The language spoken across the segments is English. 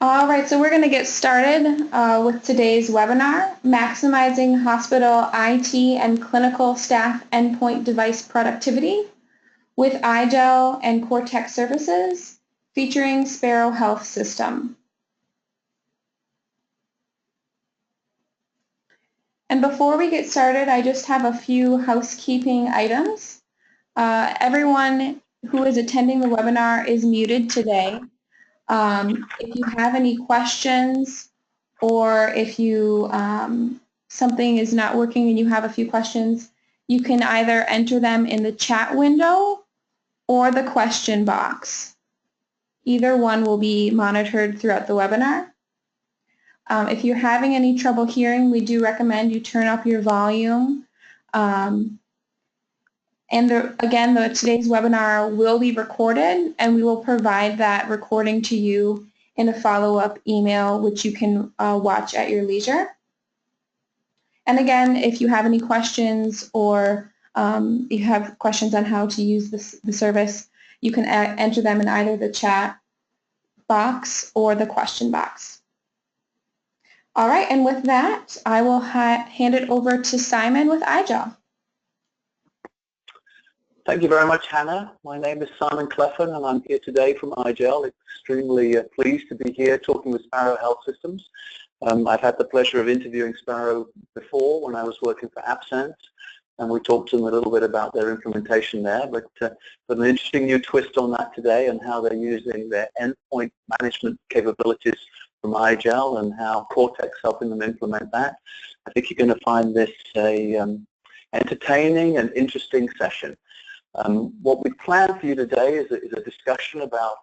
All right, so we're going to get started with today's webinar, Maximizing Hospital IT and Clinical Staff Endpoint Device Productivity with IGEL and Cortex Services, featuring Sparrow Health System. And before we get started, I just have a few housekeeping items. Everyone who is attending the webinar is muted today. If you have any questions or if you something is not working and you have a few questions, you can either enter them in the chat window or the question box. Either one will be monitored throughout the webinar. If you're having any trouble hearing, we do recommend you turn up your volume. Again, today's webinar will be recorded, and we will provide that recording to you in a follow-up email, which you can watch at your leisure. And again, if you have any questions or you have questions on how to use the service, you can enter them in either the chat box or the question box. All right, and with that, I will hand it over to Simon with IGEL. Thank you very much, Hannah. My name is Simon Cleffin, and I'm here today from IGEL. Extremely pleased to be here talking with Sparrow Health Systems. I've had the pleasure of interviewing Sparrow before when I was working for Absent, and we talked to them a little bit about their implementation there, but an interesting new twist on that today and how they're using their endpoint management capabilities from IGEL and how Cortex helping them implement that. I think you're going to find this a entertaining and interesting session. What we plan for you today is a discussion about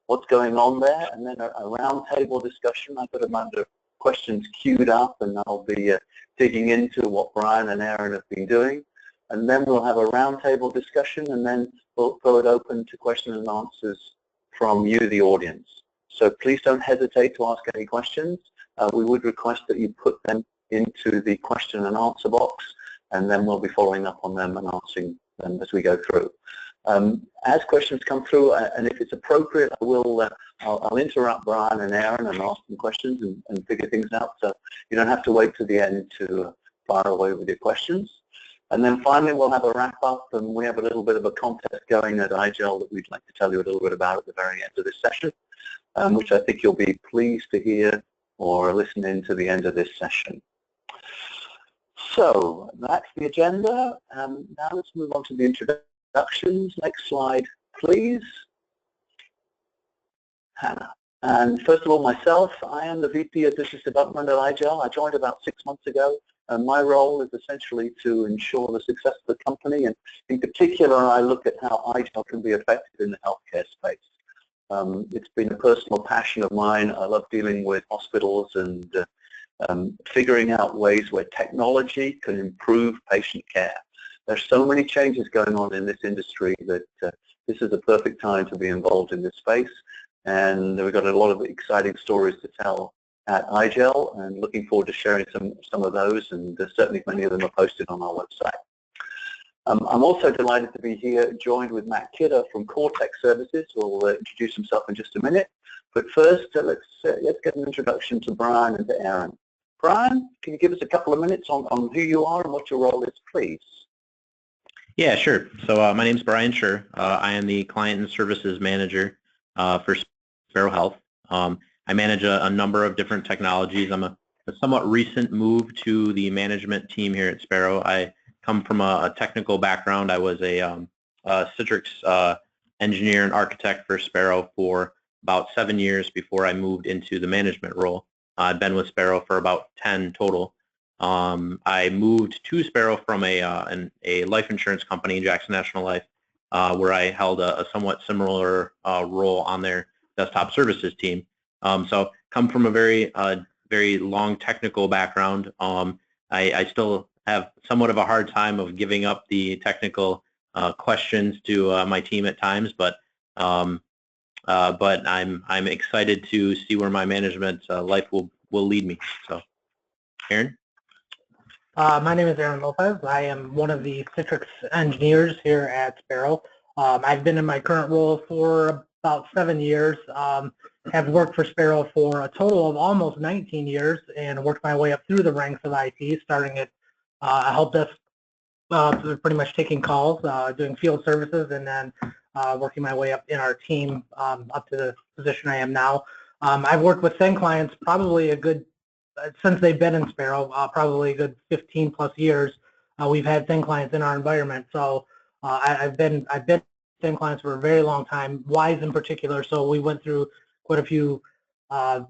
what's going on there, and then a roundtable discussion. I've got a bunch of questions queued up, and I'll be digging into what Brian and Aaron have been doing. And then we'll have a roundtable discussion, and then we'll throw it open to questions and answers from you, the audience. So please don't hesitate to ask any questions. We would request that you put them into the question and answer box, and then we'll be following up on them and answering them as we go through. As questions come through, and if it's appropriate, I'll interrupt Brian and Aaron and ask them questions and figure things out. So you don't have to wait to the end to fire away with your questions. And then finally, we'll have a wrap up, and we have a little bit of a contest going at IGEL that we'd like to tell you a little bit about at the very end of this session, which I think you'll be pleased to hear or listen in to the end of this session. So that's the agenda. Now let's move on to the introductions. Next slide, please. Hannah. And first of all, myself, I am the VP of Business Development at IGEL. I joined about 6 months ago, and my role is essentially to ensure the success of the company, and in particular, I look at how IGEL can be effective in the healthcare space. It's been a personal passion of mine. I love dealing with hospitals and figuring out ways where technology can improve patient care. There's so many changes going on in this industry that this is a perfect time to be involved in this space, and we've got a lot of exciting stories to tell at IGEL, and looking forward to sharing some of those, and certainly many of them are posted on our website. I'm also delighted to be here joined with Matt Kidder from Cortex Services, who will introduce himself in just a minute. But first, let's get an introduction to Brian and to Aaron. Brian, can you give us a couple of minutes on who you are and what your role is, please? Yeah, sure. So my name is Brian Schur. I am the Client and Services Manager for Sparrow Health. I manage a number of different technologies. I'm a somewhat recent move to the management team here at Sparrow. I come from a technical background. I was a Citrix engineer and architect for Sparrow for about 7 years before I moved into the management role. I've been with Sparrow for about 10 total. I moved to Sparrow from a life insurance company, Jackson National Life, where I held a somewhat similar role on their desktop services team. So come from a very long technical background. I still have somewhat of a hard time of giving up the technical questions to my team at times, but I'm excited to see where my management life will lead me. So, Aaron? My name is Aaron Lopez. I am one of the Citrix engineers here at Sparrow. I've been in my current role for about 7 years. have worked for Sparrow for a total of almost 19 years and worked my way up through the ranks of IT, starting at a help desk, pretty much taking calls, doing field services, and then working my way up in our team up to the position I am now. I've worked with thin clients probably a good, since they've been in Sparrow, probably a good 15 plus years. We've had thin clients in our environment, so I've been thin clients for a very long time, Wise in particular, so we went through quite a few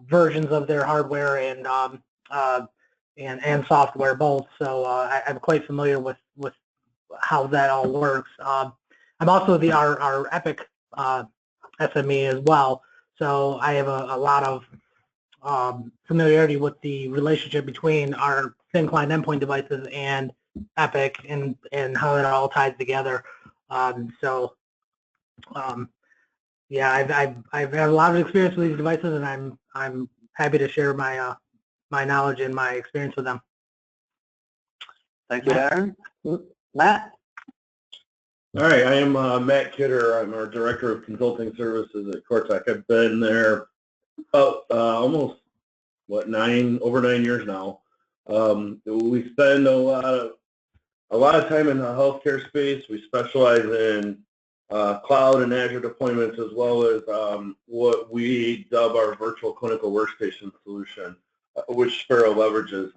versions of their hardware and software both, so I'm quite familiar with how that all works. I'm also our Epic SME as well, so I have a lot of familiarity with the relationship between our thin client endpoint devices and Epic and how it all ties together. Yeah, I've had a lot of experience with these devices, and I'm happy to share my my knowledge and my experience with them. Thank you, Aaron. Matt? All right, I am Matt Kidder. I'm our Director of Consulting Services at Cortec. I've been there about almost, over 9 years now. We spend a lot of time in the healthcare space. We specialize in cloud and Azure deployments, as well as what we dub our Virtual Clinical Workstation solution, which Sparrow leverages.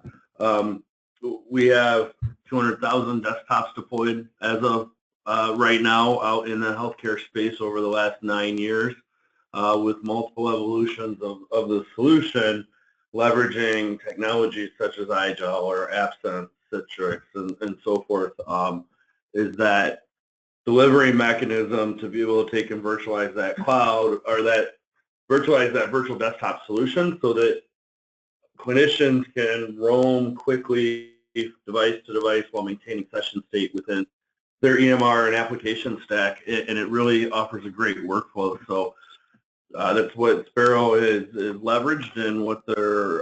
We have 200,000 desktops deployed as of right now out in the healthcare space over the last 9 years, with multiple evolutions of the solution, leveraging technologies such as IGEL or AppSense, Citrix, and so forth, is that delivery mechanism to be able to take and virtualize that cloud, or virtualize that virtual desktop solution, so that clinicians can roam quickly device to device while maintaining session state within their EMR and application stack, and it really offers a great workflow. So that's what Sparrow is leveraged and what they're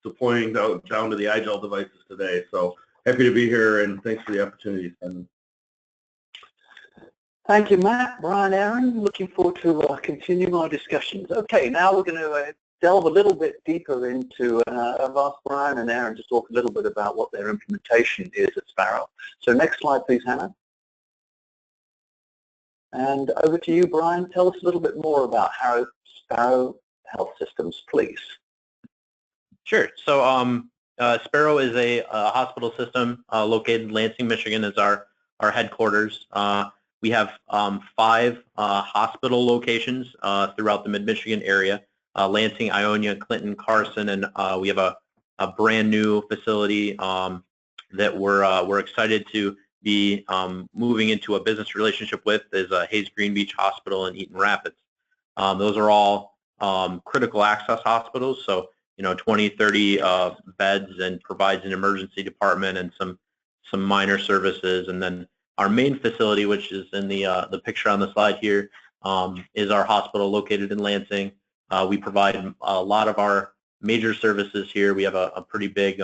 deploying down to the IGEL devices today. So happy to be here, and thanks for the opportunity. Thank you, Matt, Brian, Aaron. Looking forward to continuing our discussions. Okay, now we're going to delve a little bit deeper into, I've asked Brian and Aaron to talk a little bit about what their implementation is at Sparrow. So next slide, please, Hannah. And over to you, Brian. Tell us a little bit more about how Sparrow Health Systems, please. Sure. So Sparrow is a hospital system located in Lansing, Michigan, as our headquarters. We have 5 hospital locations throughout the mid-Michigan area: Lansing, Ionia, Clinton, Carson, and we have a brand new facility that we're excited to be moving into a business relationship with, is Hayes Green Beach Hospital in Eaton Rapids. Those are all critical access hospitals, so 20, 30 beds, and provides an emergency department and some minor services. And then our main facility, which is in the picture on the slide here, is our hospital located in Lansing. We provide a lot of our major services here. We have a pretty big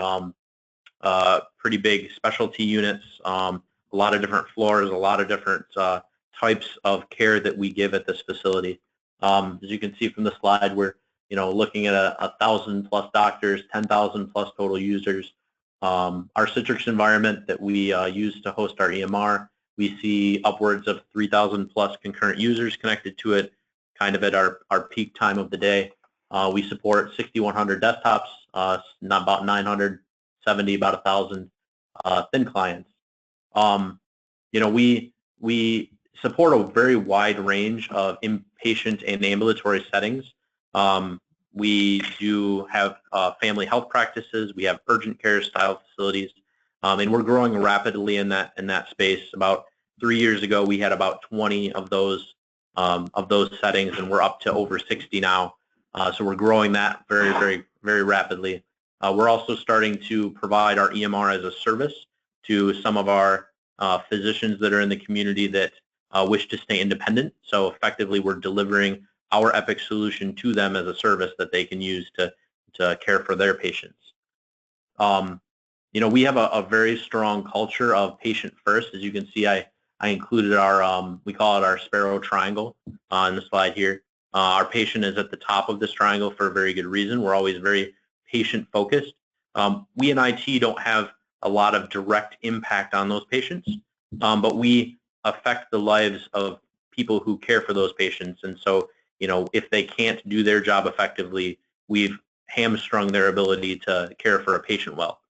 specialty units, a lot of different floors, a lot of different types of care that we give at this facility. As you can see from the slide, we're looking at 1,000 plus doctors, 10,000 plus total users. Our Citrix environment that we use to host our EMR, we see upwards of 3,000 plus concurrent users connected to it, kind of at our peak time of the day. We support 6,100 desktops, not about 970, about 1,000 thin clients. We support a very wide range of inpatient and ambulatory settings. We do have family health practices. We have urgent care style facilities, and we're growing rapidly in that space. About 3 years ago, we had about 20 of those settings, and we're up to over 60 now. So we're growing that very, very, very rapidly. We're also starting to provide our EMR as a service to some of our physicians that are in the community that wish to stay independent. So effectively, we're delivering our Epic solution to them as a service that they can use to care for their patients. We have a very strong culture of patient first. As you can see, I included our, we call it our Sparrow Triangle on the slide here. Our patient is at the top of this triangle for a very good reason. We're always very patient focused. We in IT don't have a lot of direct impact on those patients, but we affect the lives of people who care for those patients. And so, if they can't do their job effectively, we've hamstrung their ability to care for a patient well.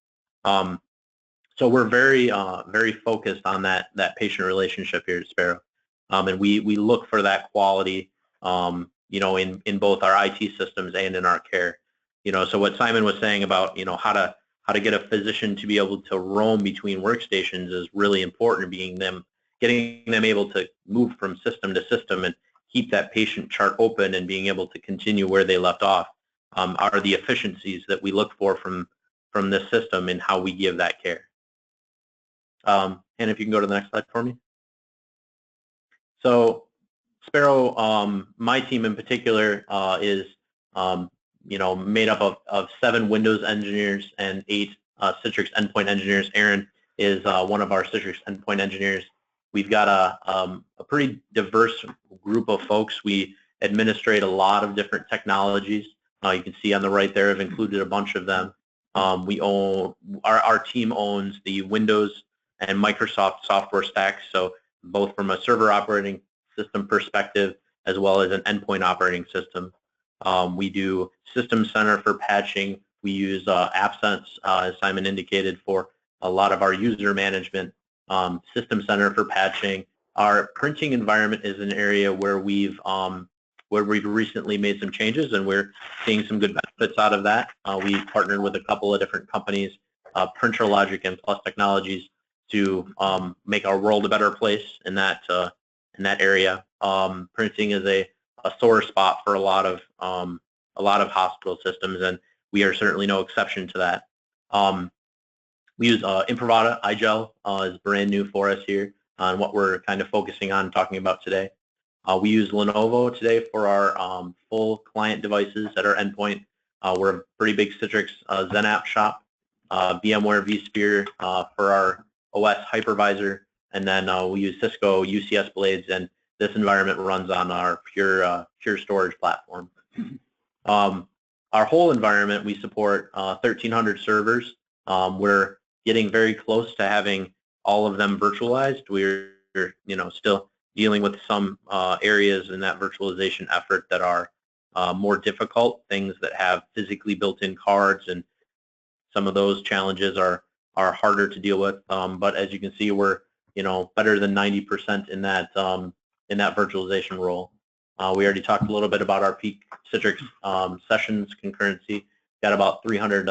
So we're very, very focused on that patient relationship here at Sparrow, and we look for that quality, in both our IT systems and in our care. So what Simon was saying about how to get a physician to be able to roam between workstations is really important. Getting them able to move from system to system and keep that patient chart open and being able to continue where they left off are the efficiencies that we look for from this system and how we give that care. And if you can go to the next slide for me. So Sparrow, my team in particular, is made up of 7 Windows engineers and 8 Citrix endpoint engineers. Aaron is one of our Citrix endpoint engineers. We've got a pretty diverse group of folks. We administrate a lot of different technologies. You can see on the right there, I've included a bunch of them. Our team owns the Windows and Microsoft software stacks, so both from a server operating system perspective as well as an endpoint operating system. We do System Center for patching. We use AppSense, as Simon indicated, for a lot of our user management. System Center for patching. Our printing environment is an area where we've recently made some changes, and we're seeing some good benefits out of that. We've partnered with a couple of different companies, PrinterLogic and Plus Technologies, to make our world a better place in that area. Printing is a sore spot for a lot of hospital systems, and we are certainly no exception to that. We use Imprivata. IGEL is brand new for us here on what we're kind of focusing on talking about today. We use Lenovo today for our full client devices at our endpoint. We're a pretty big Citrix XenApp shop. VMware vSphere for our OS hypervisor, and then we use Cisco UCS Blades, and this environment runs on our Pure Storage platform. Our whole environment, we support 1,300 servers. We're getting very close to having all of them virtualized. We're still dealing with some areas in that virtualization effort that are more difficult, things that have physically built-in cards, and some of those challenges are harder to deal with. But as you can see, we're better than 90% in that virtualization role. We already talked a little bit about our peak Citrix sessions concurrency. Got about 300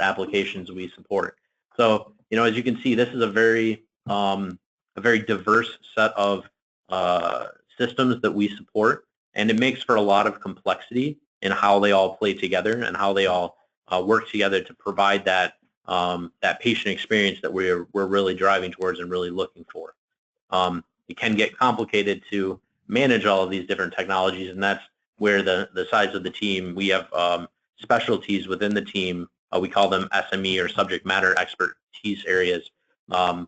applications we support. So as you can see, this is a very diverse set of systems that we support, and it makes for a lot of complexity in how they all play together and how they all work together to provide that patient experience that we're really driving towards and really looking for. It can get complicated to manage all of these different technologies, and that's where the size of the team, we have specialties within the team. We call them SME, or subject matter expertise areas,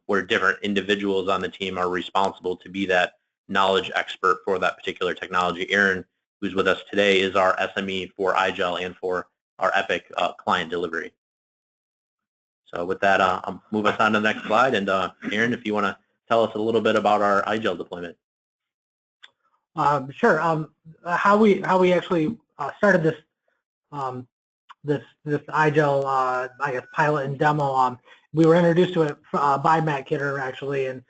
where different individuals on the team are responsible to be that knowledge expert for that particular technology. Aaron, who's with us today, is our SME for IGEL and for our Epic client delivery. So with that, I'll move us on to the next slide. And Aaron, if you want to tell us a little bit about our IGEL deployment. Sure. How we actually started this IGEL, I guess, pilot and demo. We were introduced to it by Matt Kidder, actually, and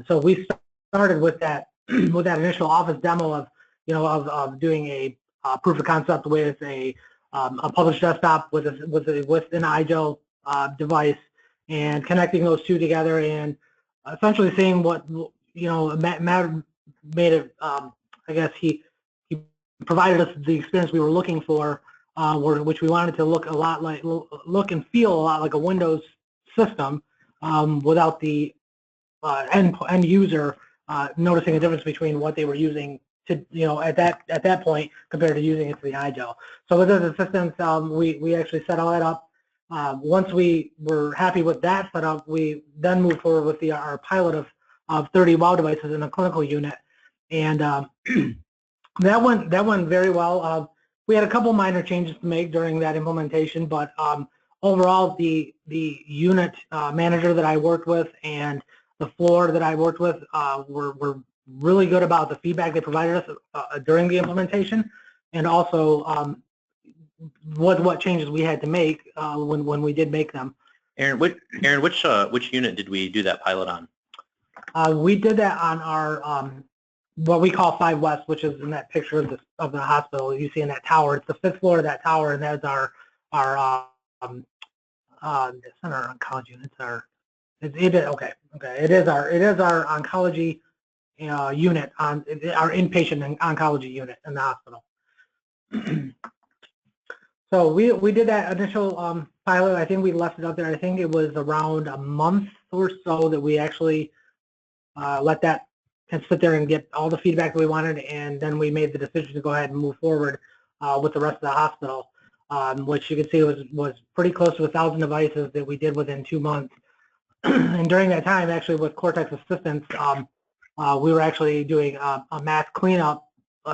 so we started with that initial office demo of doing a proof of concept with a published desktop with an IGEL device, and connecting those two together, and essentially seeing what Matt made it. I guess he provided us the experience we were looking for, which we wanted to look and feel a lot like a Windows system, without the end user noticing a difference between what they were using to at that point compared to using it to the IGEL. So with those assistants, we actually set all that up. Once we were happy with that setup, we then moved forward with our pilot of 30 WOW devices in a clinical unit, and That went very well. We had a couple minor changes to make during that implementation, but overall, the unit manager that I worked with and the floor that I worked with were really good about the feedback they provided us during the implementation, and also what changes we had to make when we did make them. Aaron, which unit did we do that pilot on? We did that on our what we call 5 West, which is in that picture of the hospital you see in that tower. It's the 5th floor of that tower, and that's our it's not our oncology unit. It is our oncology unit on our inpatient oncology unit in the hospital. So we did that initial pilot. I think we left it up there. I think it was around a month or so that we actually let that and sit there and get all the feedback that we wanted, and then we made the decision to go ahead and move forward with the rest of the hospital, which you can see was pretty close to 1,000 devices that we did within 2 months. And during that time, actually, with Cortex assistance, we were actually doing a mass cleanup,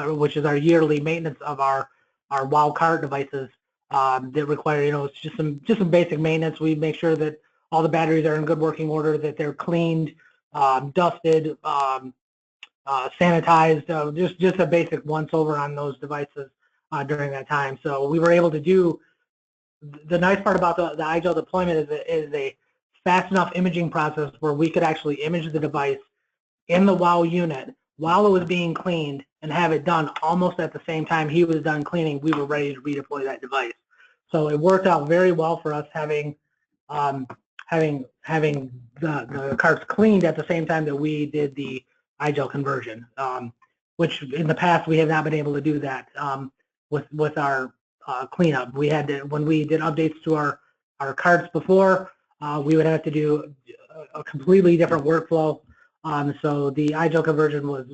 which is our yearly maintenance of our WOW cart devices that require, it's just some basic maintenance. We make sure that all the batteries are in good working order, that they're cleaned, dusted, sanitized, just a basic once over on those devices during that time. So we were able to do, the nice part about the IGEL deployment is a fast enough imaging process where we could actually image the device in the WOW unit while it was being cleaned and have it done almost at the same time he was done cleaning. We were ready to redeploy that device. So it worked out very well for us having the carts cleaned at the same time that we did the IGEL conversion, which in the past we have not been able to do that with our cleanup. We had to, when we did updates to our carts before, we would have to do a completely different workflow. So the IGEL conversion was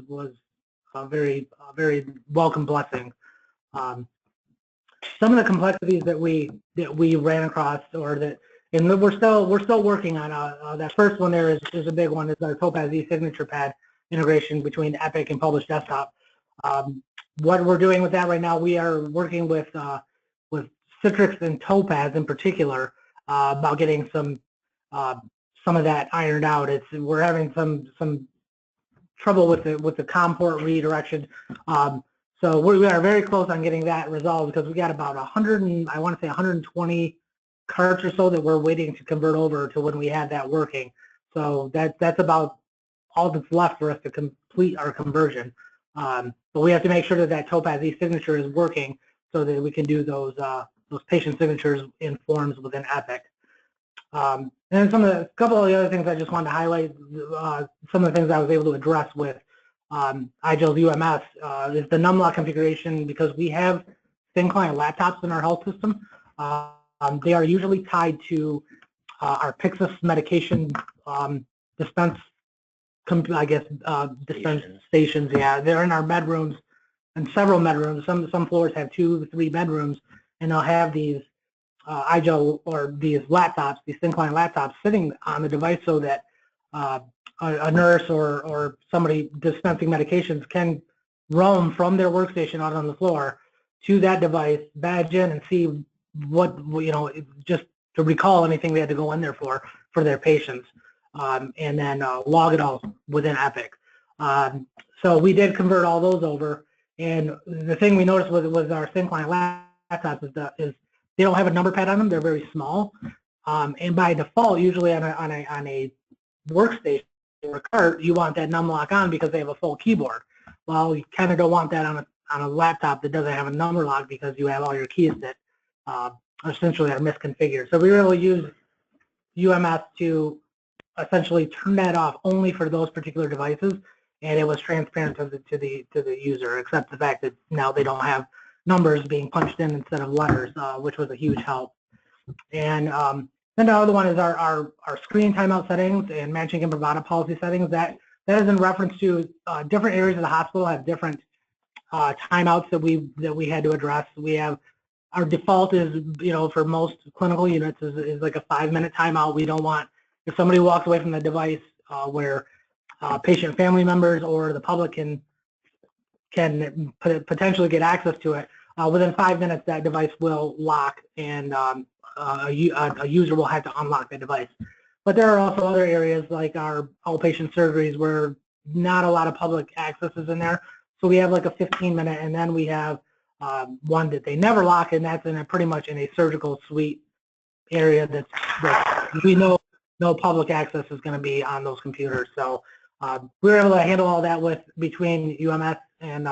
a very welcome blessing. Some of the complexities that we ran across, and we're still working on. That first one there is a big one. Is our Topaz e-signature pad integration between Epic and Publish Desktop. What we're doing with that right now, we are working with Citrix and Topaz in particular about getting some of that ironed out. We're having some trouble with the COM port redirection. So we are very close on getting that resolved because we got about 120 carts or so that we're waiting to convert over to when we have that working. So that's about all that's left for us to complete our conversion. But we have to make sure that Topaz e-signature is working so that we can do those patient signatures in forms within Epic. And then a couple of the other things I just wanted to highlight, some of the things I was able to address with IGEL's UMS is the numlock configuration, because we have thin client laptops in our health system. They are usually tied to our Pyxis medication dispense stations. Yeah, they're in our bedrooms, and several bedrooms. Some floors have 2 to 3 bedrooms, and they'll have these IGEL or these laptops, these thin client laptops, sitting on the device so that a nurse or somebody dispensing medications can roam from their workstation out on the floor to that device, badge in, and see what, just to recall anything they had to go in there for their patients, and then log it all within Epic. So we did convert all those over, and the thing we noticed was our thin client laptops is they don't have a number pad on them. They're very small, and by default, usually on a workstation or a cart, you want that numlock on because they have a full keyboard. Well, you kind of don't want that on a laptop that doesn't have a number lock, because you have all your keys that essentially are misconfigured. So we really use UMS to essentially turn that off only for those particular devices, and it was transparent to the user, except the fact that now they don't have numbers being punched in instead of letters, which was a huge help. And then the other one is our screen timeout settings and matching and Bravada policy settings. That is in reference to different areas of the hospital have different timeouts that we had to address. We have, our default is, for most clinical units is like a 5-minute timeout. We don't want, if somebody walks away from the device where patient family members or the public can can potentially get access to it, within 5 minutes that device will lock, and a user will have to unlock the device. But there are also other areas like our outpatient surgeries where not a lot of public access is in there. So we have like a 15-minute, and then we have one that they never lock, and that's pretty much in a surgical suite area that we know no public access is going to be on those computers. So we were able to handle all that between UMS and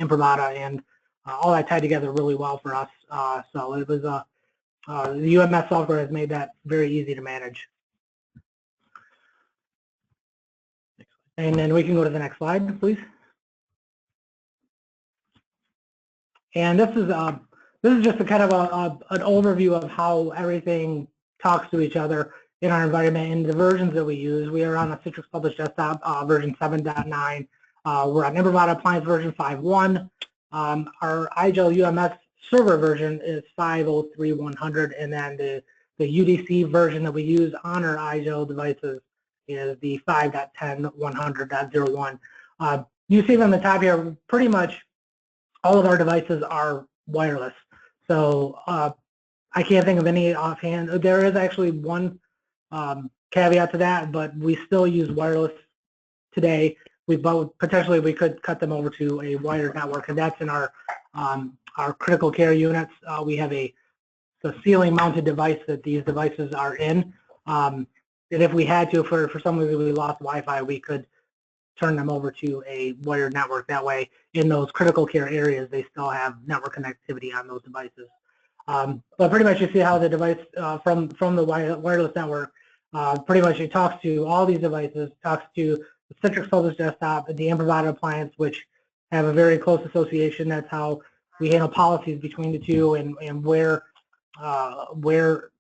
Imprivata, and all that tied together really well for us. So it was the UMS software has made that very easy to manage. And then we can go to the next slide, please. And this is just a kind of an overview of how everything talks to each other in our environment and the versions that we use. We are on the Citrix published desktop version 7.9. We're on Imprivata appliance version 5.1. Our IGEL UMS server version is 5.03.100, and then the UDC version that we use on our IGEL devices is the 5.10.100.01. You see on the top here, pretty much all of our devices are wireless. So I can't think of any offhand. There is actually one caveat to that, but we still use wireless today. Potentially we could cut them over to a wired network, and that's in our critical care units. We have the ceiling mounted device that these devices are in. And if we had to, for some reason we lost Wi-Fi, we could turn them over to a wired network. That way, in those critical care areas, they still have network connectivity on those devices. But pretty much you see how the device from the wireless network, pretty much it talks to all these devices, talks to the Citrix published desktop, the Imprivata appliance, which have a very close association. That's how we handle policies between the two, and where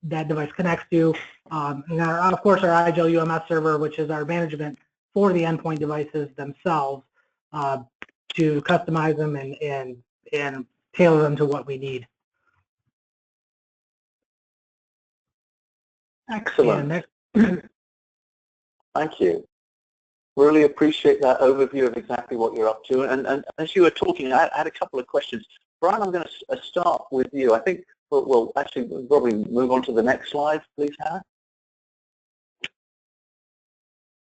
that device connects to. And of course, our IGEL UMS server, which is our management for the endpoint devices themselves, to customize them and tailor them to what we need. Excellent. Thank you. Really appreciate that overview of exactly what you're up to. And as you were talking, I had a couple of questions. Brian, I'm going to start with you. I think we'll actually probably move on to the next slide, please, Hannah.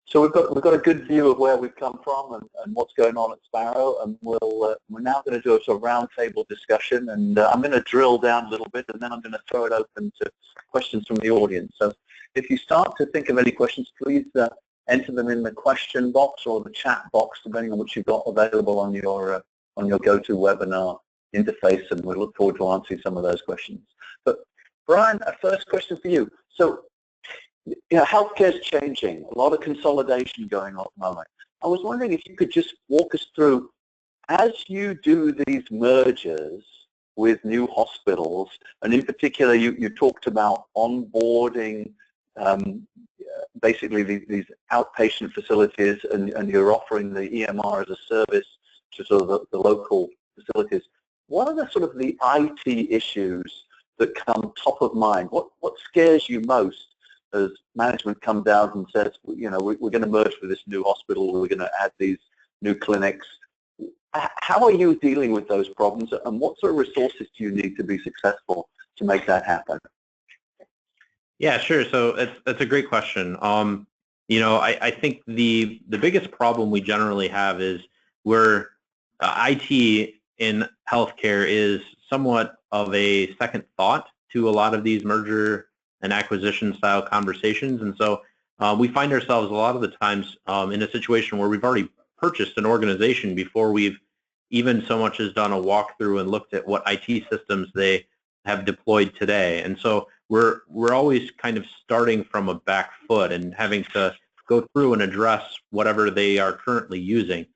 So we've got a good view of where we've come from and what's going on at Sparrow, and we're now going to do a sort of roundtable discussion, and I'm going to drill down a little bit, and then I'm going to throw it open to questions from the audience. So if you start to think of any questions, please enter them in the question box or the chat box, depending on what you've got available on your GoToWebinar interface, and we look forward to answering some of those questions. But Brian, a first question for you. So, healthcare is changing. A lot of consolidation going on at the moment. I was wondering if you could just walk us through, as you do these mergers with new hospitals, and in particular, you talked about onboarding basically these outpatient facilities, and you're offering the EMR as a service to sort of the local facilities. What are the sort of the IT issues that come top of mind? What scares you most as management comes out and says, we're going to merge with this new hospital, we're going to add these new clinics? How are you dealing with those problems, and what sort of resources do you need to be successful to make that happen? Yeah, sure. So that's a great question. I think the biggest problem we generally have is where IT in healthcare is somewhat of a second thought to a lot of these merger and acquisition style conversations. And so we find ourselves a lot of the times in a situation where we've already purchased an organization before we've even so much as done a walkthrough and looked at what IT systems they have deployed today. And so we're always kind of starting from a back foot and having to go through and address whatever they are currently using.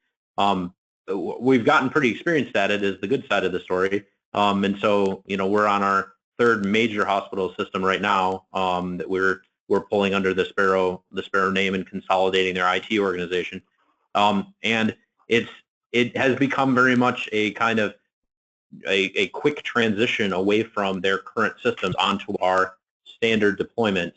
We've gotten pretty experienced at it, is the good side of the story. And so, we're on our third major hospital system right now that we're pulling under the Sparrow name and consolidating their IT organization. And it has become very much a kind of a quick transition away from their current systems onto our standard deployments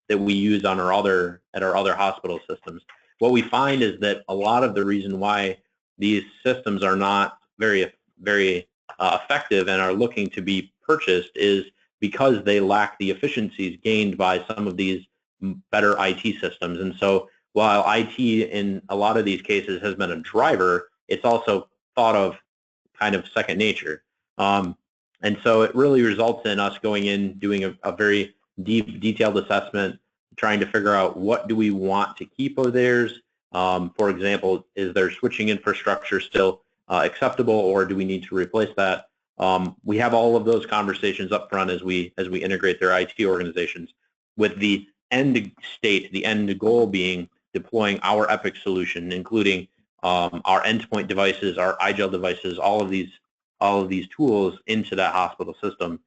that we use on our other hospital systems. What we find is that a lot of the reason why these systems are not very effective and are looking to be purchased is because they lack the efficiencies gained by some of these better IT systems. And so while IT in a lot of these cases has been a driver, it's also thought of kind of second nature. And so it really results in us going in, doing a very deep, detailed assessment, trying to figure out what do we want to keep of theirs. For example, is their switching infrastructure still acceptable, or do we need to replace that? We have all of those conversations up front as we integrate their IT organizations, with the end state, the end goal being deploying our Epic solution, including our endpoint devices, our IGEL devices, all of these tools into that hospital system,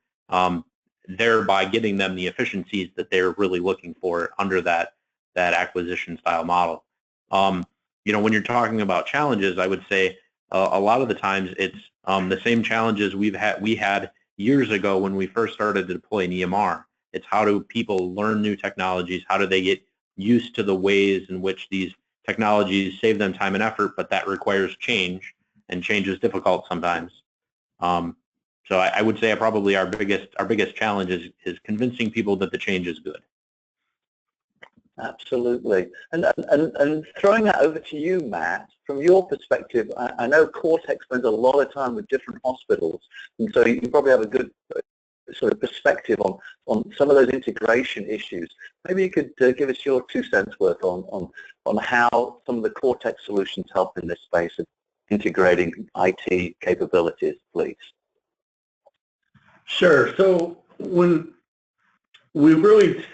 thereby getting them the efficiencies that they're really looking for under that acquisition style model. You know, when you're talking about challenges, I would say a lot of the times it's the same challenges we had years ago when we first started to deploy an EMR. It's how do people learn new technologies? How do they get used to the ways in which these technologies save them time and effort, but that requires change, and change is difficult sometimes. So I would say probably our biggest challenge is convincing people that the change is good. Absolutely. And throwing that over to you, Matt, from your perspective, I know Cortex spends a lot of time with different hospitals, and so you probably have a good sort of perspective on some of those integration issues. Maybe you could give us your 2 cents worth on how some of the Cortex solutions help in this space of integrating IT capabilities, please. Sure. So when we really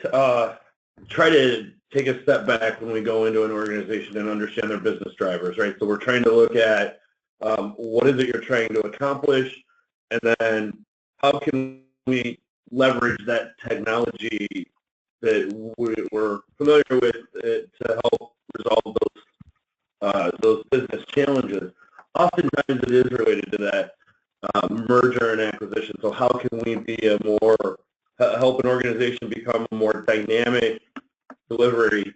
try to take a step back when we go into an organization and understand their business drivers, right? So we're trying to look at what is it you're trying to accomplish, and then how can we leverage that technology that we're familiar with to help resolve those business challenges. Oftentimes it is related to that merger and acquisition. So how can we be help an organization become a more dynamic delivery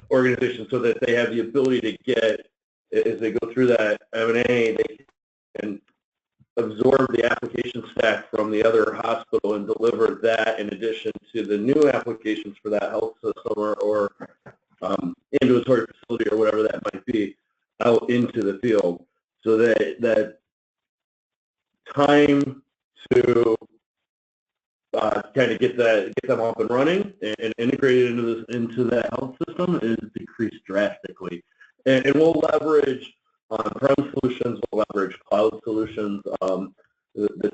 organization, so that they have the ability to get, as they go through that M&A, they can absorb the application stack from the other hospital and deliver that in addition to the new applications for that health system or ambulatory facility or whatever that might be out into the field, so that time to kind of get them up and running and integrated into that health system is decreased drastically. And we'll leverage on-prem solutions, we'll leverage cloud solutions. The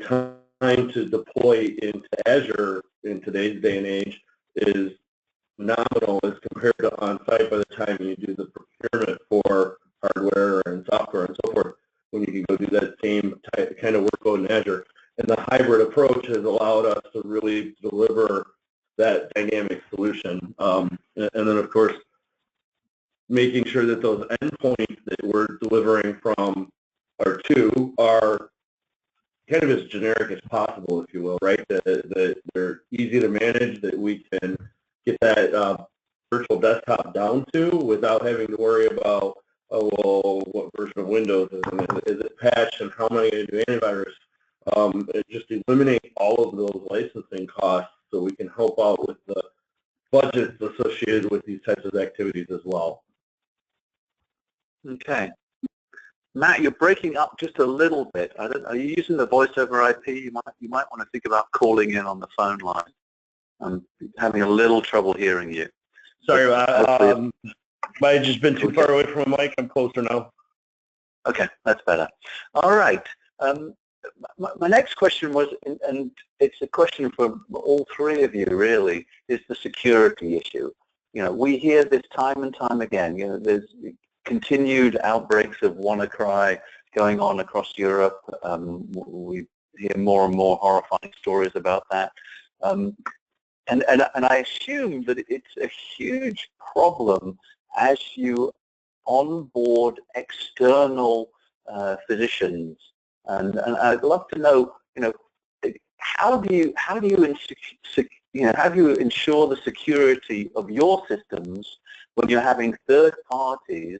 time to deploy into Azure in today's day and age is nominal as compared to on-site by the time you do the procurement for hardware and software and so forth, when you can go do that same kind of workload in Azure. And the hybrid approach has allowed us to really deliver that dynamic solution. And then, of course, making sure that those endpoints that we're delivering from our two are kind of as generic as possible, if you will, right? That they're easy to manage, that we can get that virtual desktop down to without having to worry about, oh, well, what version of Windows is it patched and how am I going to do antivirus? Just eliminate all of those licensing costs so we can help out with the budgets associated with these types of activities as well. Okay. Matt, you're breaking up just a little bit. Are you using the voice over IP? You might want to think about calling in on the phone line. I'm having a little trouble hearing you. Sorry, I might have just been too far away from a mic. I'm closer now. Okay, that's better. All right. My next question was, and it's a question for all three of you really, is the security issue. You know, we hear this time and time again. You know, there's continued outbreaks of WannaCry going on across Europe. We hear more and more horrifying stories about that. And I assume that it's a huge problem as you onboard external physicians. And I'd love to know, you know, how do you ensure the security of your systems when you're having third parties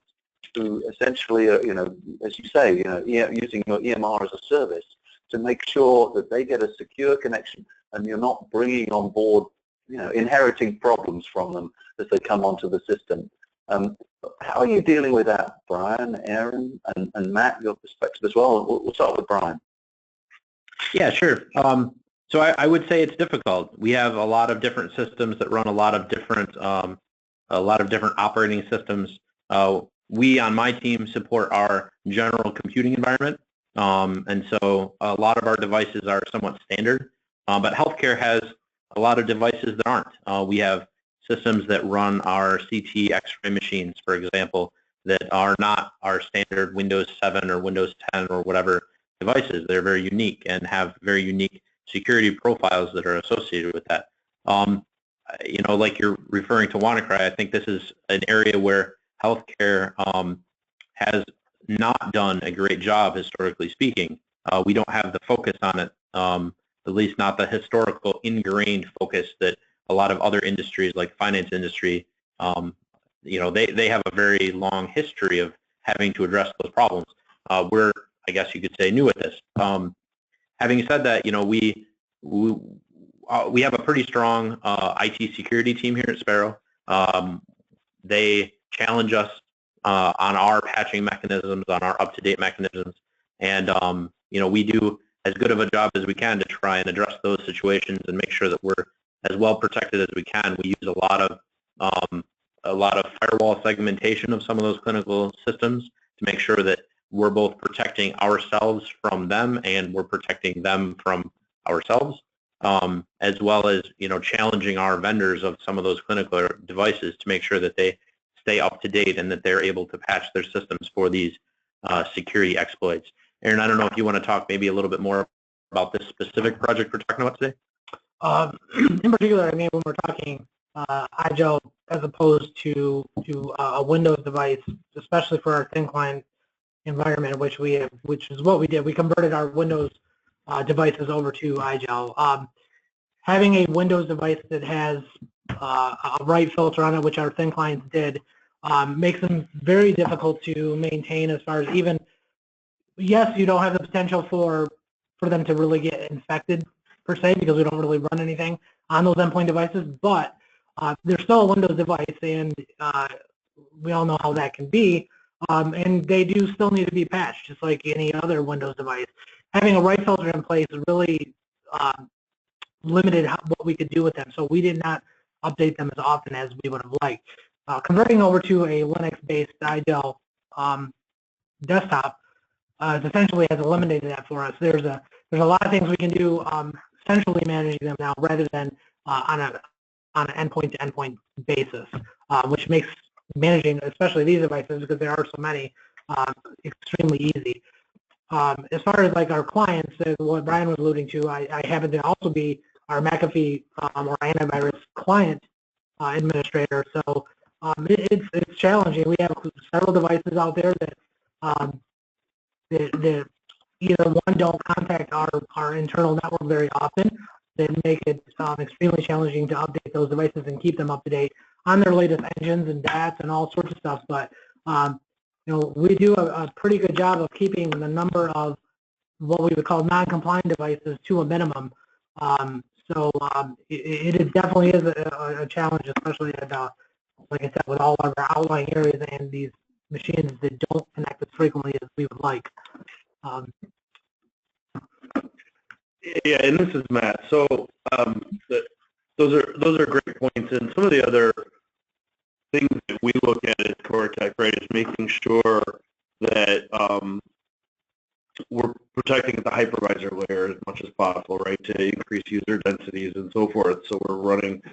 to essentially, as you say, using your EMR as a service to make sure that they get a secure connection and you're not bringing on board, inheriting problems from them as they come onto the system. How are you dealing with that, Brian, Aaron, and Matt, your perspective as well? We'll start with Brian. Yeah, sure. So I would say it's difficult. We have a lot of different systems that run a lot of different operating systems. We on my team support our general computing environment, and so a lot of our devices are somewhat standard. But healthcare has a lot of devices that aren't. We have systems that run our CT X-ray machines, for example, that are not our standard Windows 7 or Windows 10 or whatever devices. They're very unique and have very unique security profiles that are associated with that. Like you're referring to WannaCry, I think this is an area where healthcare has not done a great job, historically speaking. We don't have the focus on it, at least not the historical ingrained focus that a lot of other industries like finance industry, they have a very long history of having to address those problems. We're, I guess you could say, new at this. Having said that, we have a pretty strong IT security team here at Sparrow. They challenge us on our patching mechanisms, on our up-to-date mechanisms, and we do as good of a job as we can to try and address those situations and make sure that we're as well protected as we can. We use a lot of firewall segmentation of some of those clinical systems to make sure that we're both protecting ourselves from them and we're protecting them from ourselves, as well as challenging our vendors of some of those clinical devices to make sure that they stay up to date and that they're able to patch their systems for these security exploits. Aaron, I don't know if you want to talk maybe a little bit more about this specific project we're talking about today. In particular, when we're talking IGEL as opposed to a Windows device, especially for our thin client environment, which is what we did. We converted our Windows devices over to IGEL. Having a Windows device that has a write filter on it, which our thin clients did, makes them very difficult to maintain as far as even, yes, you don't have the potential for them to really get infected per se, because we don't really run anything on those endpoint devices, but they're still a Windows device, and we all know how that can be, and they do still need to be patched, just like any other Windows device. Having a write filter in place really limited what we could do with them, so we did not update them as often as we would have liked. Converting over to a Linux-based IGEL desktop essentially has eliminated that for us. There's a lot of things we can do centrally managing them now rather than on an endpoint-to-endpoint basis, which makes managing, especially these devices, because there are so many, extremely easy. As far as like our clients, what Brian was alluding to, I happen to also be our McAfee or antivirus client administrator, so it's challenging. We have several devices out there that either one, don't contact our internal network very often, that make it extremely challenging to update those devices and keep them up to date on their latest engines and DATs and all sorts of stuff. But we do a pretty good job of keeping the number of what we would call non-compliant devices to a minimum. So it definitely is a challenge, especially at, like I said, with all of our outlying areas and these machines that don't connect as frequently as we would like. Yeah, and this is Matt. So those are great points, and some of the other things that we look at at Cortec, right, is making sure that we're protecting at the hypervisor layer as much as possible, right, to increase user densities and so forth. So we're running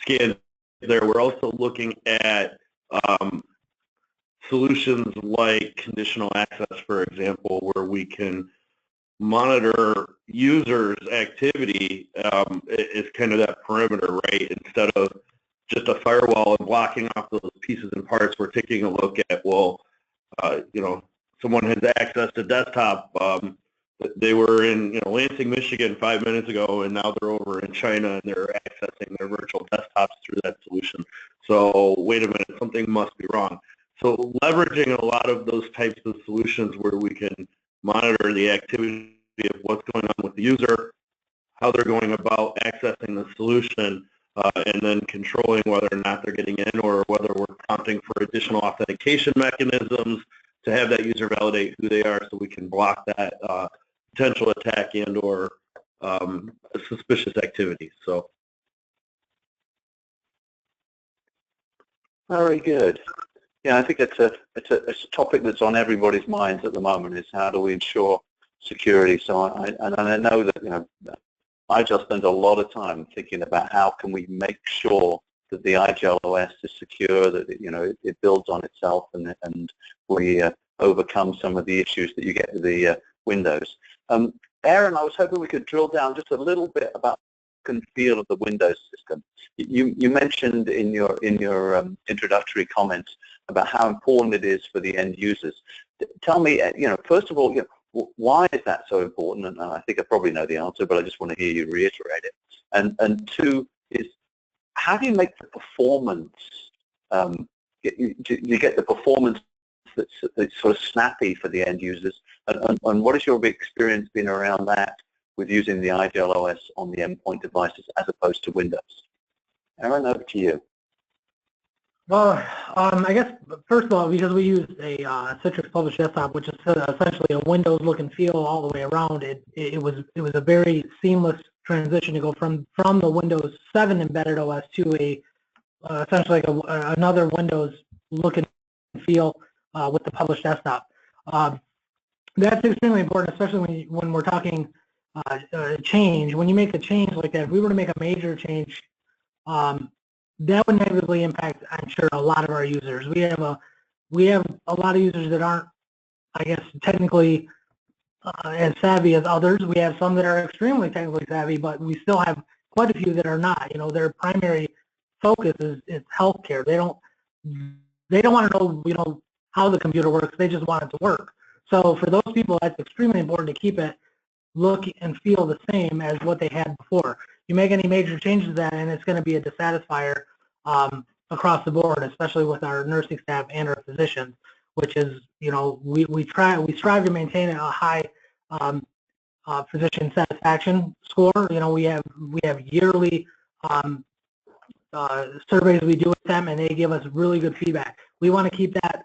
scans there. We're also looking at solutions like conditional access, for example, where we can monitor users' activity is kind of that perimeter, right? Instead of just a firewall and blocking off those pieces and parts, we're taking a look at, well, someone has accessed a desktop. They were in Lansing, Michigan 5 minutes ago, and now they're over in China, and they're accessing their virtual desktops through that solution. So wait a minute, something must be wrong. So leveraging a lot of those types of solutions where we can monitor the activity of what's going on with the user, how they're going about accessing the solution, and then controlling whether or not they're getting in or whether we're prompting for additional authentication mechanisms to have that user validate who they are so we can block that potential attack and or suspicious activity. So. Very good. Yeah, I think it's a topic that's on everybody's minds at the moment, is how do we ensure security. So I know that, I just spend a lot of time thinking about how can we make sure that the IGEL OS is secure, that it builds on itself, and we overcome some of the issues that you get with the Windows. Aaron, I was hoping we could drill down just a little bit about the look and feel of the Windows system. You mentioned in your introductory comments about how important it is for the end users. Tell me, first of all, why is that so important? And I think I probably know the answer, but I just want to hear you reiterate it. And two is, how do you make the performance, you get the performance that's sort of snappy for the end users? And what has your experience been around that with using the IGEL OS on the endpoint devices as opposed to Windows? Aaron, over to you. Well, I guess, first of all, because we use a Citrix published desktop, which is essentially a Windows look and feel all the way around, it was a very seamless transition to go from the Windows 7 embedded OS to essentially like another Windows look and feel with the published desktop. That's extremely important, especially when we're talking change. When you make a change like that, if we were to make a major change, that would negatively impact, I'm sure, a lot of our users. We have a lot of users that aren't, I guess, technically as savvy as others. We have some that are extremely technically savvy, but we still have quite a few that are not. Their primary focus is healthcare. They don't want to know, how the computer works. They just want it to work. So for those people, that's extremely important to keep it look and feel the same as what they had before. You make any major changes to that, and it's going to be a dissatisfier across the board, especially with our nursing staff and our physicians, which is, we strive to maintain a high physician satisfaction score. We have yearly surveys we do with them, and they give us really good feedback. We want to keep that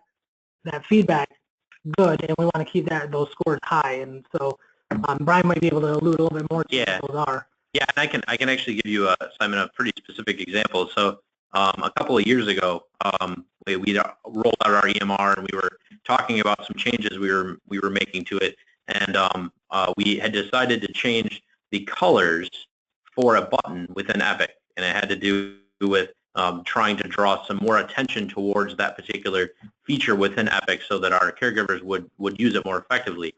feedback good, and we want to keep those scores high. And so Brian might be able to allude a little bit more to what those are. Yeah, and I can actually give you, Simon, a pretty specific example. So a couple of years ago, we rolled out our EMR, and we were talking about some changes we were making to it, and we had decided to change the colors for a button within Epic, and it had to do with trying to draw some more attention towards that particular feature within Epic so that our caregivers would use it more effectively.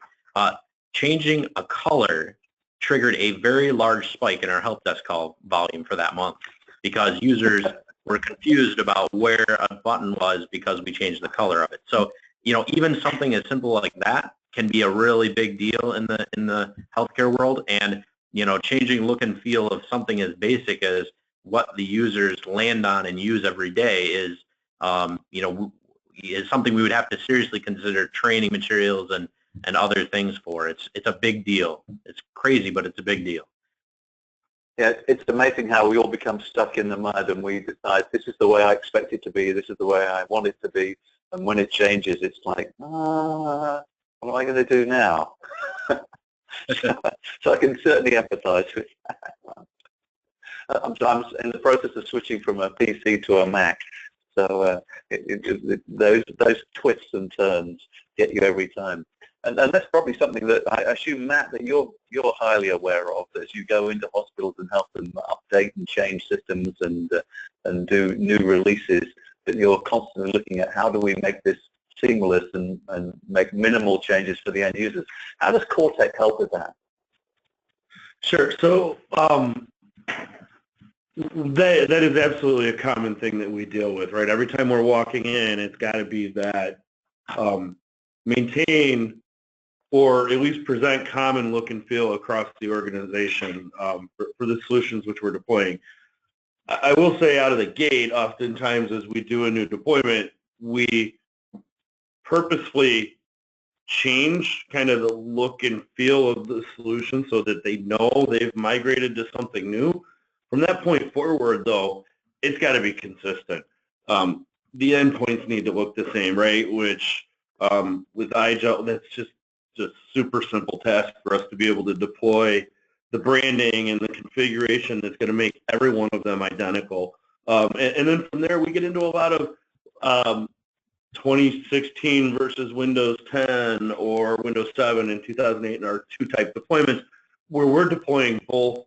Changing a color triggered a very large spike in our help desk call volume for that month, because users were confused about where a button was because we changed the color of it. So, even something as simple like that can be a really big deal in the healthcare world, and changing look and feel of something as basic as what the users land on and use every day is something we would have to seriously consider training materials and other things for. It's a big deal. It's crazy, but it's a big deal. Yeah, it's amazing how we all become stuck in the mud, and we decide, this is the way I expect it to be, this is the way I want it to be, and when it changes, it's like, what am I going to do now? So I can certainly empathize with that. I'm in the process of switching from a PC to a Mac, so those twists and turns get you every time. And that's probably something that I assume, Matt, that you're highly aware of, as you go into hospitals and help them update and change systems and do new releases, that you're constantly looking at how do we make this seamless and make minimal changes for the end users. How does Cortec help with that? Sure. So that is absolutely a common thing that we deal with, right? Every time we're walking in, it's got to be that maintain or at least present common look and feel across the organization for the solutions which we're deploying. I will say out of the gate, oftentimes as we do a new deployment, we purposefully change kind of the look and feel of the solution so that they know they've migrated to something new. From that point forward, though, it's got to be consistent. The endpoints need to look the same, right? Which with IGEL, that's just super simple task for us to be able to deploy the branding and the configuration that's going to make every one of them identical. And then from there, we get into a lot of 2016 versus Windows 10 or Windows 7 in 2008 in our two-type deployments, where we're deploying both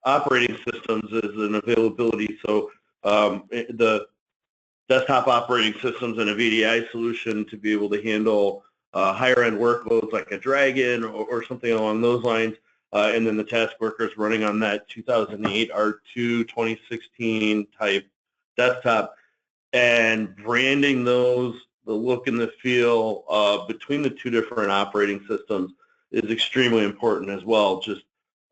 operating systems as an availability. So the desktop operating systems and a VDI solution to be able to handle higher-end workloads like a Dragon or something along those lines, and then the task workers running on that 2008 R2 2016 type desktop, and branding those, the look and the feel between the two different operating systems is extremely important as well. Just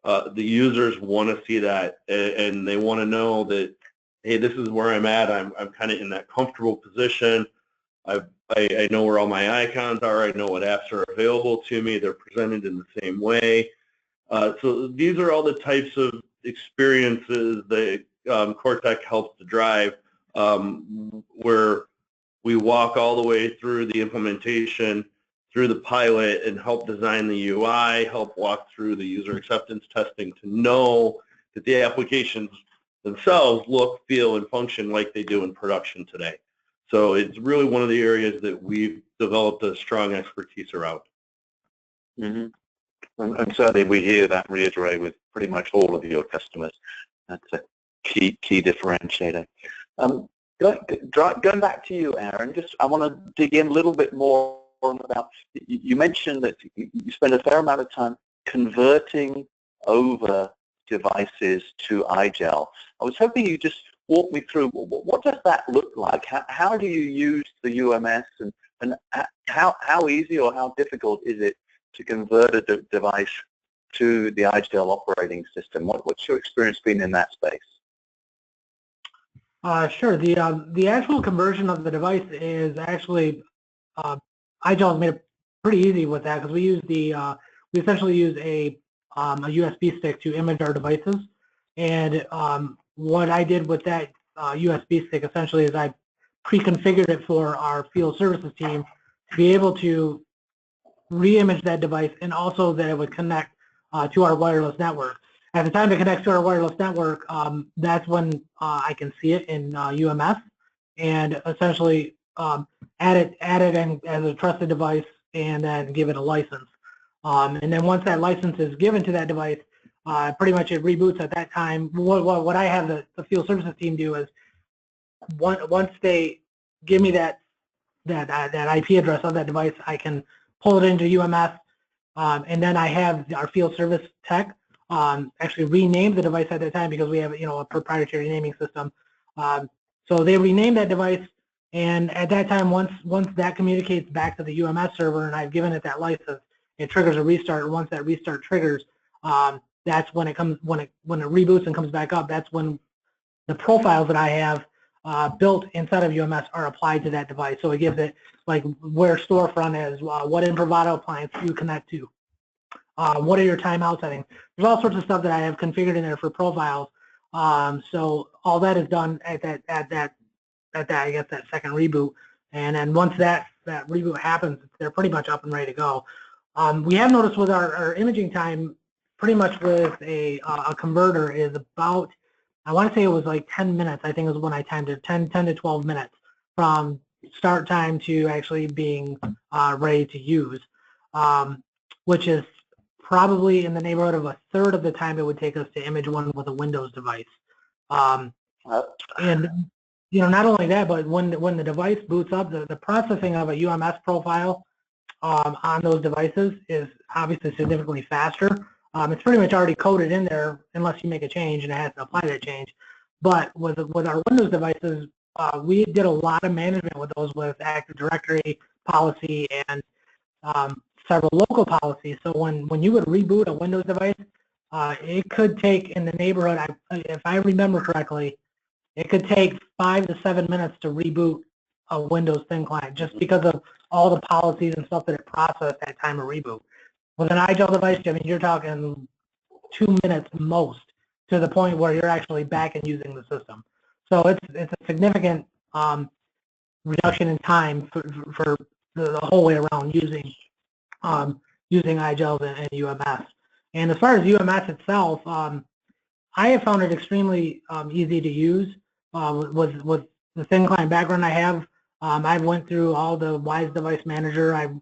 the users want to see that, and they want to know that, hey, this is where I'm at. I'm kind of in that comfortable position. I know where all my icons are. I know what apps are available to me. They're presented in the same way. So these are all the types of experiences that CoreTech helps to drive, where we walk all the way through the implementation, through the pilot, and help design the UI, help walk through the user acceptance testing to know that the applications themselves look, feel, and function like they do in production today. So it's really one of the areas that we've developed a strong expertise around. Mm-hmm. And certainly we hear that reiterate with pretty much all of your customers. That's a key differentiator. Going back to you, Aaron, I want to dig in a little bit more about, you mentioned that you spend a fair amount of time converting over devices to IGEL. I was hoping you just walk me through, what does that look like? How do you use the UMS, and how easy or how difficult is it to convert a device to the IGEL operating system? What's your experience been in that space? Sure. The actual conversion of the device is actually IGEL has made it pretty easy with that, because we essentially use a USB stick to image our devices. And what I did with that USB stick essentially is I pre-configured it for our field services team to be able to re-image that device, and also that it would connect to our wireless network. At the time it connects to our wireless network, that's when I can see it in UMS, and essentially add it in as a trusted device, and then give it a license. And then once that license is given to that device, pretty much it reboots at that time. What I have the field services team do is, once they give me that IP address of that device, I can pull it into UMS, and then I have our field service tech actually rename the device at that time, because we have a proprietary naming system. So they rename that device, and at that time, once that communicates back to the UMS server, and I've given it that license, it triggers a restart. And once that restart triggers, that's when it reboots and comes back up. That's when the profiles that I have built inside of UMS are applied to that device. So it gives it like where storefront is, what Improvato appliance you connect to, what are your timeout settings. There's all sorts of stuff that I have configured in there for profiles. So all that is done at that I guess that second reboot, and then once that reboot happens, they're pretty much up and ready to go. We have noticed with our imaging time, pretty much with a converter, is about, I want to say it was like 10 minutes. I think it was when I timed it, 10 to 12 minutes from start time to actually being ready to use, which is probably in the neighborhood of a third of the time it would take us to image one with a Windows device. And not only that, but when the device boots up, the processing of a UMS profile on those devices is obviously significantly faster. It's pretty much already coded in there unless you make a change, and it has to apply that change. But with our Windows devices, we did a lot of management with those, with Active Directory policy and several local policies. So when you would reboot a Windows device, it could take in the neighborhood, if I remember correctly, it could take 5 to 7 minutes to reboot a Windows thin client, just because of all the policies and stuff that it processed at time of reboot. With an IGEL device, I mean, you're talking 2 minutes most, to the point where you're actually back and using the system. So it's a significant reduction in time for the whole way around using IGELs and UMS. And as far as UMS itself, I have found it extremely easy to use. With the thin client background I have, I went through all the WISE Device Manager.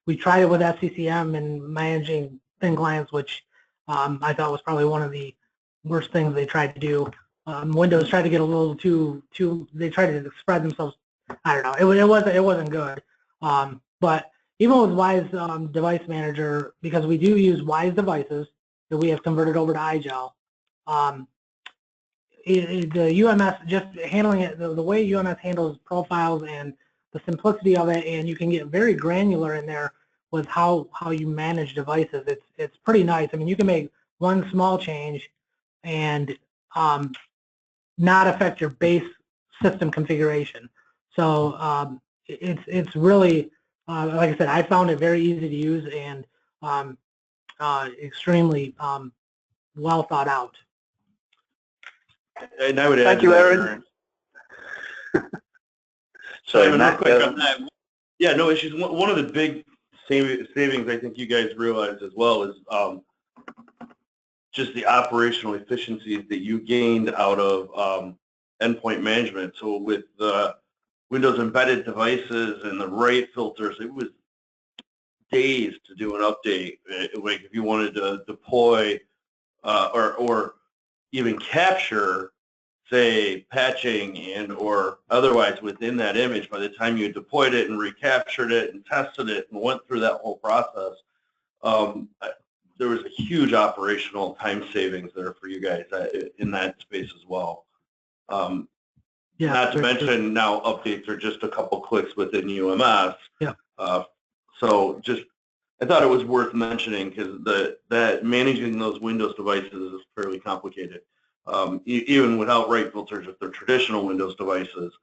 We tried it with SCCM and managing thin clients, which I thought was probably one of the worst things they tried to do. Windows tried to get a little too. They tried to spread themselves. I don't know. It wasn't good. But even with WISE Device Manager, because we do use WISE devices that we have converted over to IGEL, the UMS, just handling it, the way UMS handles profiles and the simplicity of it, and you can get very granular in there with how you manage devices. It's pretty nice. I mean, you can make one small change and not affect your base system configuration. So it's really, like I said, I found it very easy to use and extremely well thought out. And I would add Thank you, that, Aaron. Sorry, real Matt, quick on that. Yeah, no issues. One of the big savings I think you guys realize as well is just the operational efficiencies that you gained out of endpoint management. So with the Windows embedded devices and the RAID filters, it was days to do an update. Like if you wanted to deploy or even capture, say, patching and or otherwise within that image, by the time you deployed it and recaptured it and tested it and went through that whole process, there was a huge operational time savings there for you guys in that space as well. Yeah, not to mention now updates are just a couple clicks within UMS. Yeah. So just, I thought it was worth mentioning because that managing those Windows devices is fairly complicated. Even without RAID filters, if they're traditional Windows devices,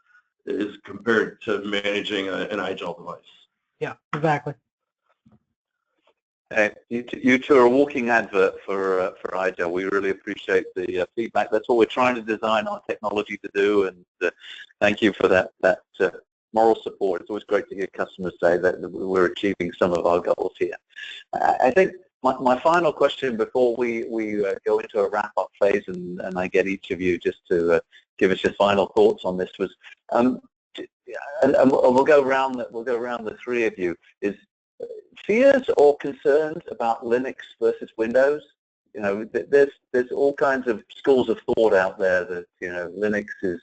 is compared to managing an IGEL device. Yeah, exactly. You two are a walking advert for IGEL. We really appreciate the feedback. That's what we're trying to design our technology to do, and thank you for that moral support. It's always great to hear customers say that we're achieving some of our goals here. I think my final question before we go into a wrap-up phase, and I get each of you just to give us your final thoughts on this, was, and we'll go around the three of you, is fears or concerns about Linux versus Windows. You know, there's all kinds of schools of thought out there that, you know, Linux is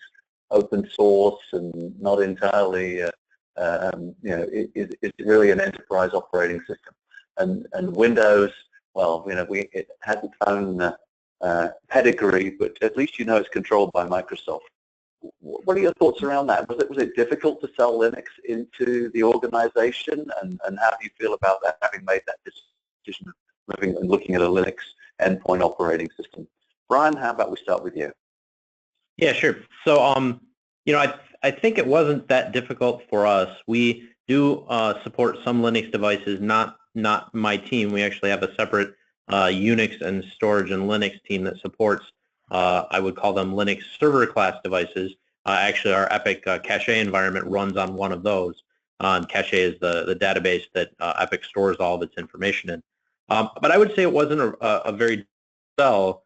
open source and not entirely, you know, it's really an enterprise operating system. And Windows, well, you know, it has its own pedigree, but at least you know it's controlled by Microsoft. What are your thoughts around that? Was it difficult to sell Linux into the organization, and how do you feel about that, having made that decision of moving and looking at a Linux endpoint operating system? Brian, how about we start with you? Yeah, sure. So, you know, I think it wasn't that difficult for us. We do support some Linux devices, not my team. We actually have a separate Unix and storage and Linux team that supports, I would call them Linux server class devices. Actually, our Epic cache environment runs on one of those. And cache is the database that Epic stores all of its information in. But I would say it wasn't a very sell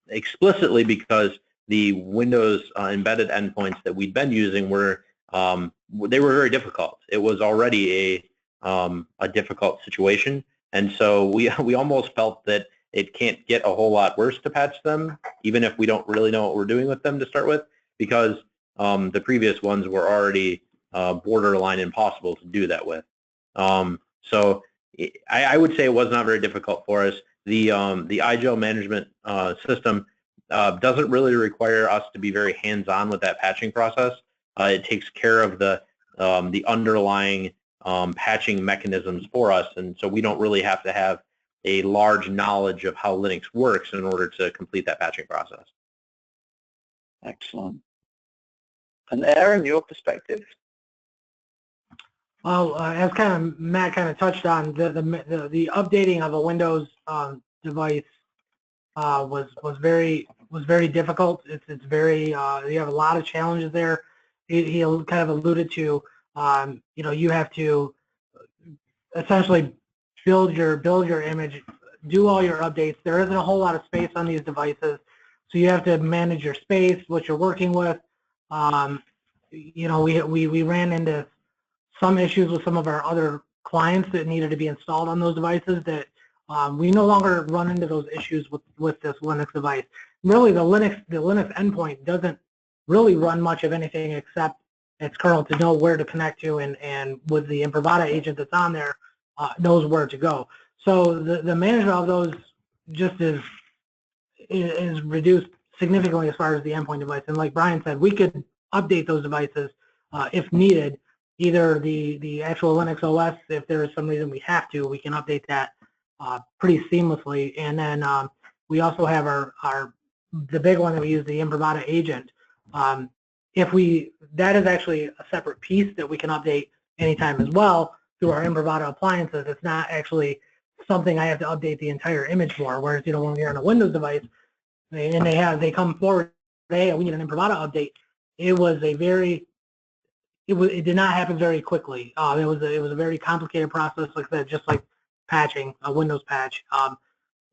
explicitly, because the Windows embedded endpoints that we'd been using were they were very difficult. It was already a difficult situation, and so we almost felt that it can't get a whole lot worse to patch them, even if we don't really know what we're doing with them to start with, because the previous ones were already borderline impossible to do that with. So I would say it was not very difficult for us. The IGEL management system doesn't really require us to be very hands-on with that patching process. It takes care of the underlying patching mechanisms for us, and so we don't really have to have a large knowledge of how Linux works in order to complete that patching process. Excellent. And Aaron, your perspective? Well, as Matt touched on, the updating of a Windows device was very difficult. It's very you have a lot of challenges there. He kind of alluded to you have to essentially build your image, do all your updates. There isn't a whole lot of space on these devices, so you have to manage your space, what you're working with. We ran into some issues with some of our other clients that needed to be installed on those devices that we no longer run into those issues with this Linux device. Really, the Linux endpoint doesn't really run much of anything except its kernel to know where to connect to, and with the Imprivata agent that's on there, knows where to go. So the management of those just is reduced significantly as far as the endpoint device. And like Brian said, we could update those devices if needed. Either the actual Linux OS, if there is some reason we have to, we can update that pretty seamlessly. And then we also have the big one that we use, the Imprivata agent. That is actually a separate piece that we can update anytime as well through our Imprivata appliances. It's not actually something I have to update the entire image for. Whereas when you're on a Windows device and they come forward, hey, we need an Imprivata update. It did not happen very quickly. It was a very complicated process, like that, just like patching a Windows patch.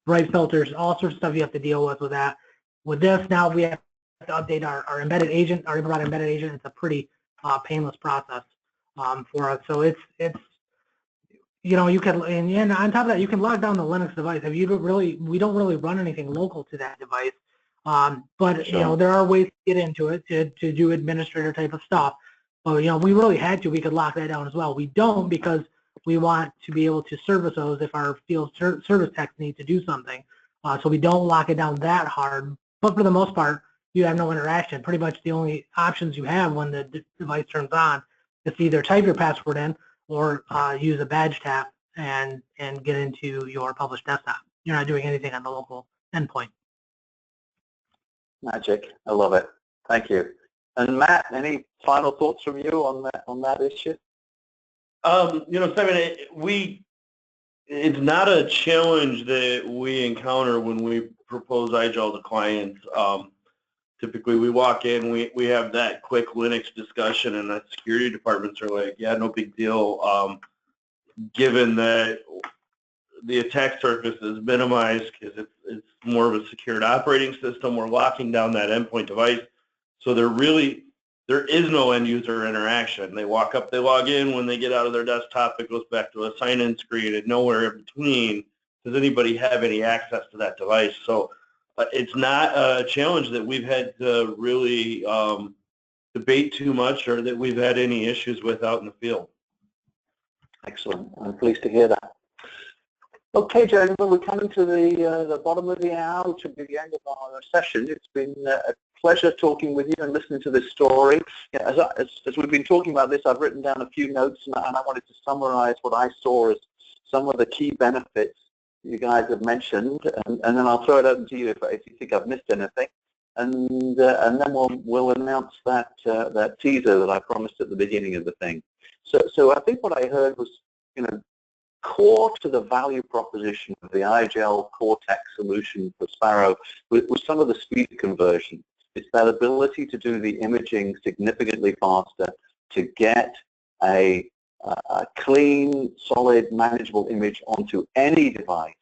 Bright filters, all sorts of stuff you have to deal with that. With this, now we have to update our embedded agent, our Imprivata embedded agent. It's a pretty painless process for us. So it's you can, and on top of that, you can lock down the Linux device. If we don't really run anything local to that device, but Sure. there are ways to get into it to do administrator type of stuff. But we really had to. We could lock that down as well. We don't, because we want to be able to service those if our field service techs need to do something. So we don't lock it down that hard. But for the most part, you have no interaction. Pretty much the only options you have when the device turns on is to either type your password in or use a badge tap and get into your published desktop. You're not doing anything on the local endpoint. Magic. I love it. Thank you. And Matt, any final thoughts from you on that issue? Simon, it's not a challenge that we encounter when we propose IGEL to clients. Typically, we walk in, we have that quick Linux discussion, and the security departments are like, yeah, no big deal, given that the attack surface is minimized because it's more of a secured operating system. We're locking down that endpoint device. So there is no end user interaction. They walk up, they log in. When they get out of their desktop, it goes back to a sign-in screen, and nowhere in between does anybody have any access to that device. So it's not a challenge that we've had to really debate too much, or that we've had any issues with out in the field. Excellent. I'm pleased to hear that. Okay, gentlemen, we're coming to the bottom of the hour, to the end of our session. It's been a pleasure talking with you and listening to this story. As we've been talking about this, I've written down a few notes, and I wanted to summarize what I saw as some of the key benefits you guys have mentioned, and then I'll throw it open to you if you think I've missed anything, and then we'll announce that teaser that I promised at the beginning of the thing. So I think what I heard was, core to the value proposition of the IGEL Cortex solution for Sparrow was some of the speed conversion. It's that ability to do the imaging significantly faster, to get a clean, solid, manageable image onto any device.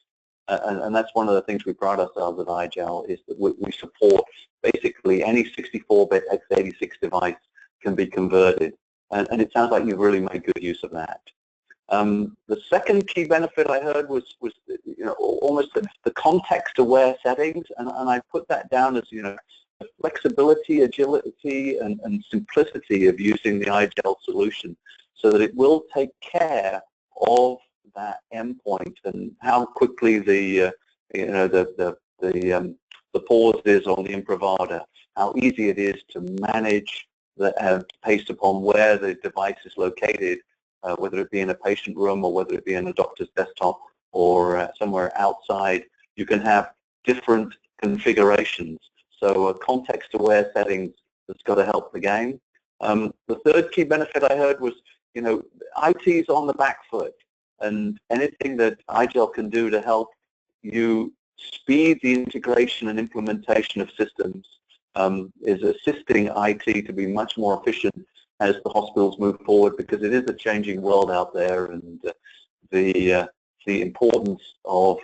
And that's one of the things we pride ourselves at IGEL, is that we support basically any 64-bit x86 device can be converted. And it sounds like you've really made good use of that. The second key benefit I heard was almost the context-aware settings, and I put that down as the flexibility, agility, and simplicity of using the IGEL solution, so that it will take care of that endpoint and how quickly the pause is on the Imprivata, how easy it is to manage based upon where the device is located. Whether it be in a patient room or whether it be in a doctor's desktop or somewhere outside, you can have different configurations. So context-aware settings has got to help the game. The third key benefit I heard was, IT is on the back foot, and anything that IGEL can do to help you speed the integration and implementation of systems is assisting IT to be much more efficient as the hospitals move forward, because it is a changing world out there, and the importance of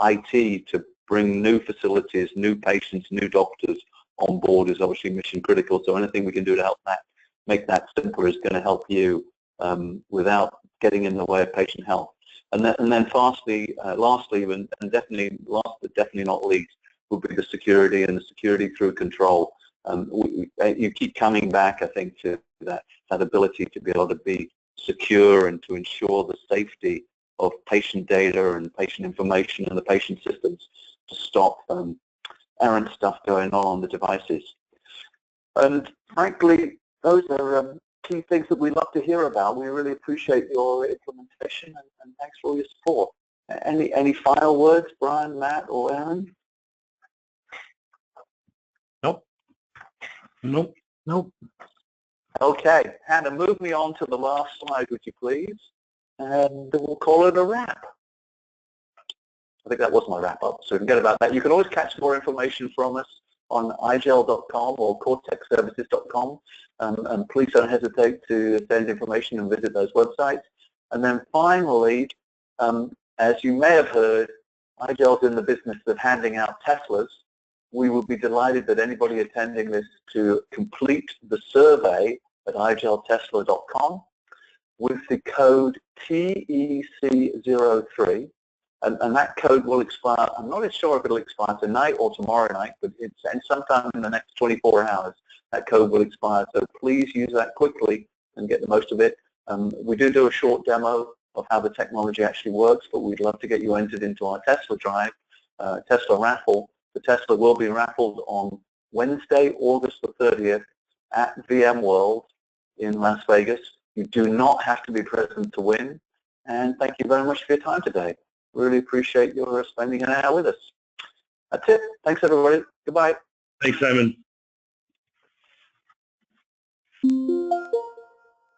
IT to bring new facilities, new patients, new doctors on board is obviously mission critical. So anything we can do to help that, make that simpler, is going to help you without getting in the way of patient health. And then lastly, and definitely last but definitely not least, will be the security, and the security through control. You keep coming back, I think, to that ability to be able to be secure and to ensure the safety of patient data and patient information and the patient systems to stop errant stuff going on the devices. And frankly, those are key things that we love to hear about. We really appreciate your implementation, and thanks for all your support. Any final words, Brian, Matt, or Aaron? Nope. Okay, Hannah, move me on to the last slide, would you please? And we'll call it a wrap. I think that was my wrap up, so forget about that. You can always catch more information from us on igel.com or cortexservices.com, and please don't hesitate to send information and visit those websites. And then finally, as you may have heard, IGEL's in the business of handing out Teslas. We would be delighted that anybody attending this to complete the survey at igeltesla.com with the code TEC03, and that code will expire. I'm not sure if it'll expire tonight or tomorrow night, but it's sometime in the next 24 hours that code will expire. So please use that quickly and get the most of it. We do a short demo of how the technology actually works, but we'd love to get you entered into our Tesla drive, Tesla raffle. The Tesla will be raffled on Wednesday, August the 30th at VMworld in Las Vegas. You do not have to be present to win. And thank you very much for your time today. Really appreciate your spending an hour with us. That's it. Thanks, everybody. Goodbye. Thanks, Simon.